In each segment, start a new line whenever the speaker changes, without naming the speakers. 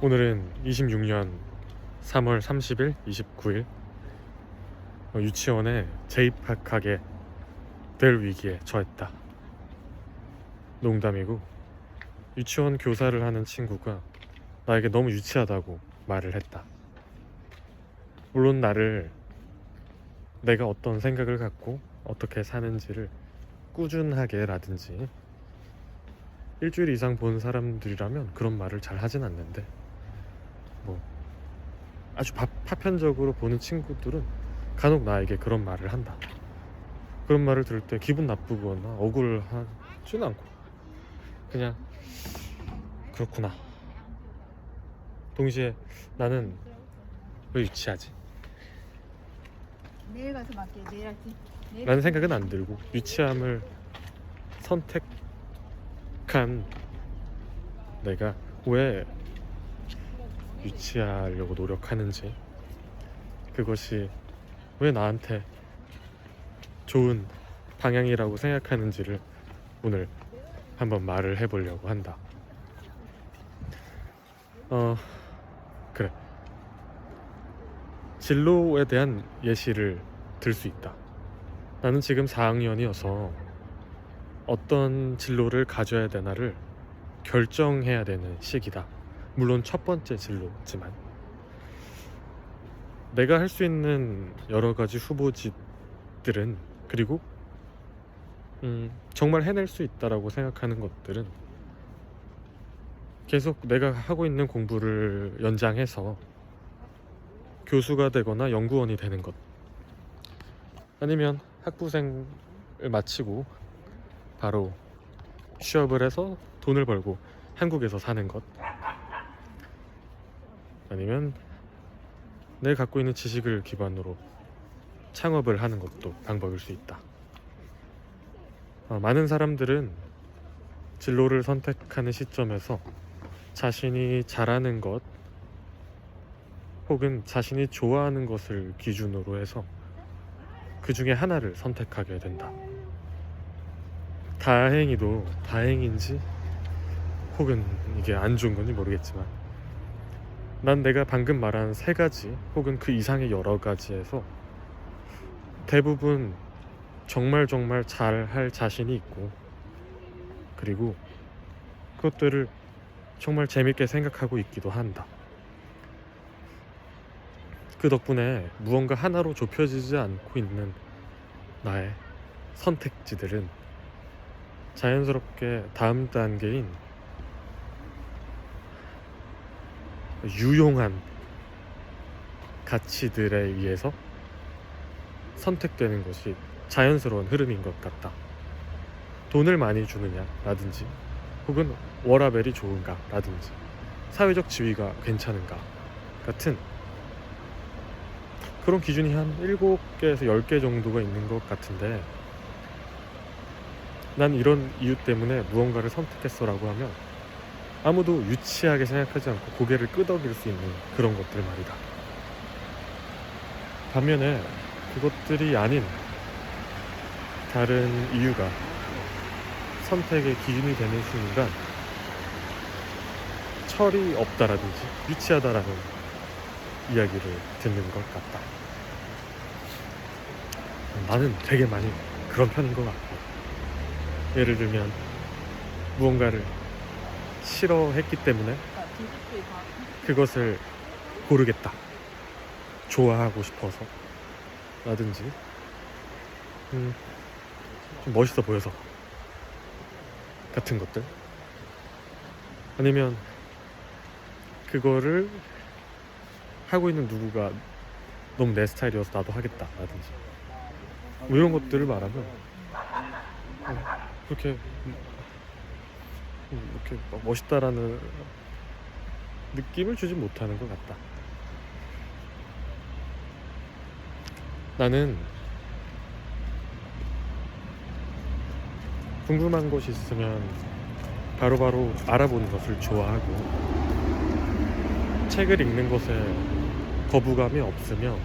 오늘은 26년 3월 30일, 29일 유치원에 재입학하게 될 위기에 처했다. 농담이고, 유치원 교사를 하는 친구가 나에게 너무 유치하다고 말을 했다. 물론 나를 내가 어떤 생각을 갖고 어떻게 사는지를 꾸준하게 라든지 일주일 이상 본 사람들이라면 그런 말을 잘 하진 않는데, 아주 파편적으로 보는 친구들은 간혹 나에게 그런 말을 한다. 그런 말을 들을 때 기분 나쁘거나 억울하지는 않고 그냥 그렇구나. 동시에 나는 왜 유치하지?
내일 가서 맞게. 내일 할지.
라는 생각은 안 들고, 유치함을 선택한 내가 왜 유치하려고 노력하는지, 그것이 왜 나한테 좋은 방향이라고 생각하는지를 오늘 한번 말을 해보려고 한다. 그래. 진로에 대한 예시를 들 수 있다. 나는 지금 4학년이어서 어떤 진로를 가져야 되나를 결정해야 되는 시기다. 물론 첫 번째 진로지만 내가 할 수 있는 여러 가지 후보지들은, 그리고 정말 해낼 수 있다라고 생각하는 것들은 계속 내가 하고 있는 공부를 연장해서 교수가 되거나 연구원이 되는 것, 아니면 학부생을 마치고 바로 취업을 해서 돈을 벌고 한국에서 사는 것, 아니면 내가 갖고 있는 지식을 기반으로 창업을 하는 것도 방법일 수 있다. 많은 사람들은 진로를 선택하는 시점에서 자신이 잘하는 것 혹은 자신이 좋아하는 것을 기준으로 해서 그 중에 하나를 선택하게 된다. 다행히도, 다행인지 혹은 이게 안 좋은 건지 모르겠지만, 난 내가 방금 말한 세 가지 혹은 그 이상의 여러 가지에서 대부분 정말 잘할 자신이 있고, 그리고 그것들을 정말 재밌게 생각하고 있기도 한다. 그 덕분에 무언가 하나로 좁혀지지 않고 있는 나의 선택지들은 자연스럽게 다음 단계인 유용한 가치들에 의해서 선택되는 것이 자연스러운 흐름인 것 같다. 돈을 많이 주느냐 라든지, 혹은 워라밸이 좋은가 라든지, 사회적 지위가 괜찮은가 같은 그런 기준이 한 7개에서 10개 정도가 있는 것 같은데, 난 이런 이유 때문에 무언가를 선택했어 라고 하면 아무도 유치하게 생각하지 않고 고개를 끄덕일 수 있는 그런 것들 말이다. 반면에 그것들이 아닌 다른 이유가 선택의 기준이 되는 순간 철이 없다라든지 유치하다라는 이야기를 듣는 것 같다. 나는 되게 많이 그런 편인 것 같고, 예를 들면 무언가를 싫어했기 때문에 그것을 고르겠다, 좋아하고 싶어서 라든지, 좀 멋있어 보여서 같은 것들, 아니면 그거를 하고 있는 누구가 너무 내 스타일이어서 나도 하겠다 라든지, 이런 것들을 말하면 그렇게 멋있다라는 느낌을 주지 못하는 것 같다. 나는 궁금한 것이 있으면 바로바로 알아보는 것을 좋아하고, 책을 읽는 것에 거부감이 없으며,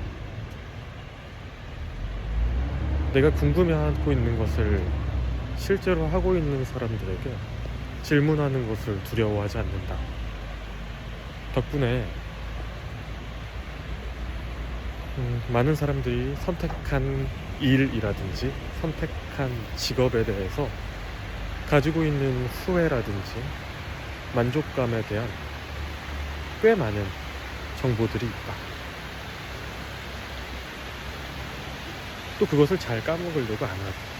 내가 궁금해하고 있는 것을 실제로 하고 있는 사람들에게 질문하는 것을 두려워하지 않는다. 덕분에 많은 사람들이 선택한 일이라든지 선택한 직업에 대해서 가지고 있는 후회라든지 만족감에 대한 꽤 많은 정보들이 있다. 또 그것을 잘 까먹으려고 안 하고,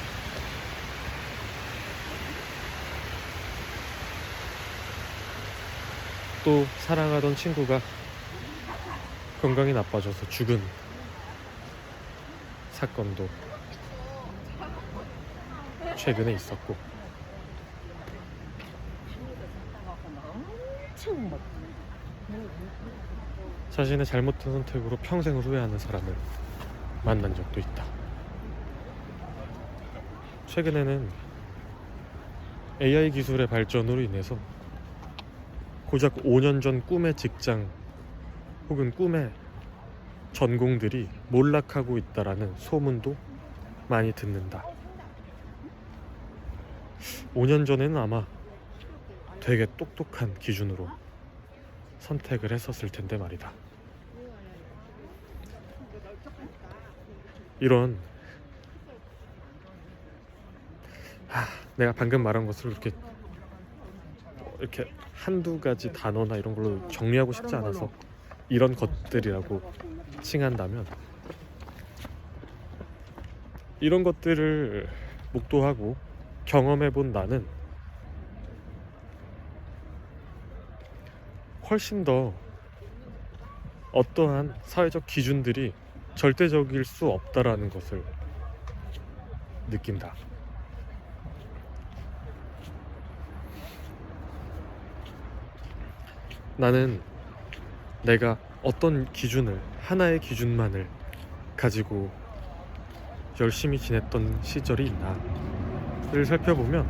또 사랑하던 친구가 건강이 나빠져서 죽은 사건도 최근에 있었고, 자신의 잘못된 선택으로 평생 후회하는 사람을 만난 적도 있다. 최근에는 AI 기술의 발전으로 인해서 고작 5년 전 꿈의 직장 혹은 꿈의 전공들이 몰락하고 있다라는 소문도 많이 듣는다. 5년 전에는 아마 되게 똑똑한 기준으로 선택을 했었을 텐데 말이다. 이런 내가 방금 말한 것을 이렇게 한두 가지 단어나 이런 걸로 정리하고 싶지 않아서 이런 것들이라고 칭한다면, 이런 것들을 목도하고 경험해본 나는 훨씬 더 어떠한 사회적 기준들이 절대적일 수 없다라는 것을 느낀다. 나는 내가 어떤 기준을, 하나의 기준만을 가지고 열심히 지냈던 시절이 있나를 살펴보면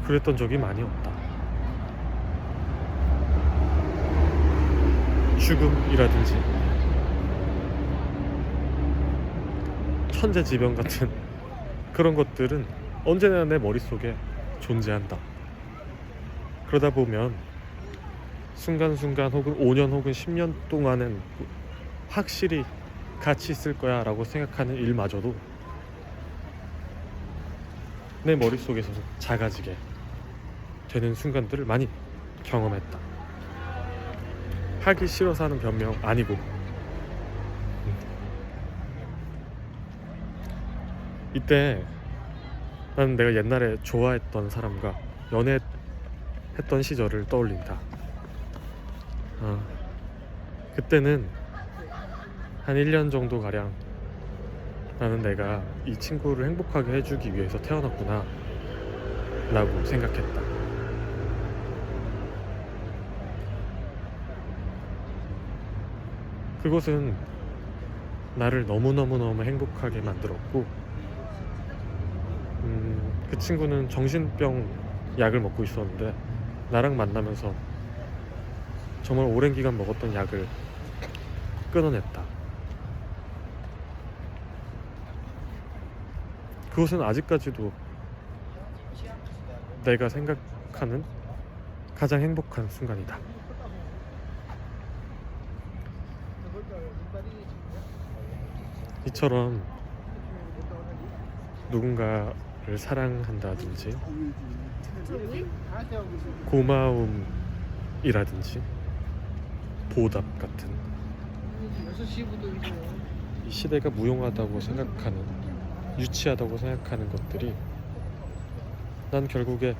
그랬던 적이 많이 없다. 죽음이라든지 천재지변 같은 그런 것들은 언제나 내 머릿속에 존재한다. 그러다 보면 순간순간 혹은 5년 혹은 10년 동안은 확실히 가치 있을 거야 라고 생각하는 일마저도 내 머릿속에서 작아지게 되는 순간들을 많이 경험했다. 하기 싫어서 하는 변명 아니고, 이때 나는 내가 옛날에 좋아했던 사람과 연애했던 시절을 떠올린다. 그때는 한 1년 정도 가량 나는 내가 이 친구를 행복하게 해주기 위해서 태어났구나 라고 생각했다. 그것은 나를 너무너무 행복하게 만들었고, 그 친구는 정신병 약을 먹고 있었는데 나랑 만나면서 정말 오랜 기간 먹었던 약을 끊어냈다. 그것은 아직까지도 내가 생각하는 가장 행복한 순간이다. 이처럼 누군가를 사랑한다든지 고마움이라든지 보답 같은, 이 시대가 무용하다고 생각하는, 유치하다고 생각하는 것들이 난 결국에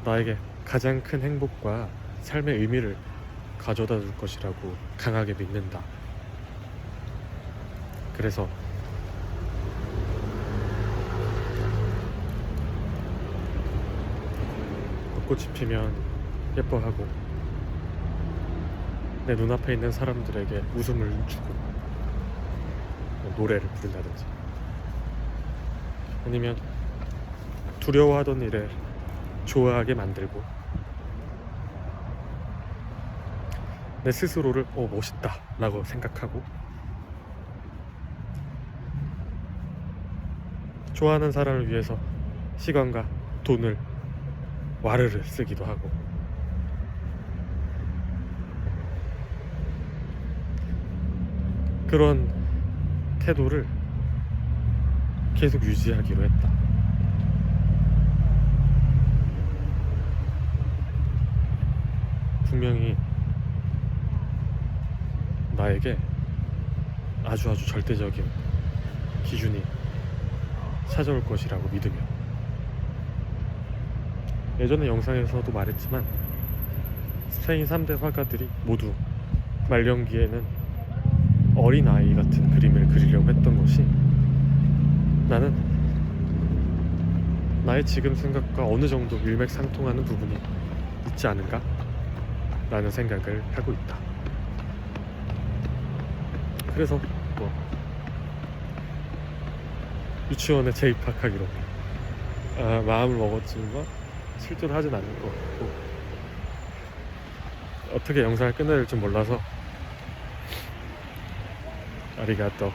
나에게 가장 큰 행복과 삶의 의미를 가져다 줄 것이라고 강하게 믿는다. 그래서 벚꽃이 피면 예뻐하고 내 눈앞에 있는 사람들에게 웃음을 주고 노래를 부른다든지, 아니면 두려워하던 일에 좋아하게 만들고 내 스스로를 멋있다 라고 생각하고, 좋아하는 사람을 위해서 시간과 돈을 와르르 쓰기도 하고, 그런 태도를 계속 유지하기로 했다. 분명히 나에게 아주 절대적인 기준이 찾아올 것이라고 믿으며, 예전에 영상에서도 말했지만 스페인 3대 화가들이 모두 말년기에는 어린아이 같은 그림을 그리려고 했던 것이 나는 나의 지금 생각과 어느 정도 일맥상통하는 부분이 있지 않은가? 라는 생각을 하고 있다. 그래서 유치원에 재입학하기로 마음을 먹었지만 실제로 하진 않을 것 같고, 어떻게 영상을 끝내야 될지 몰라서 아리가또.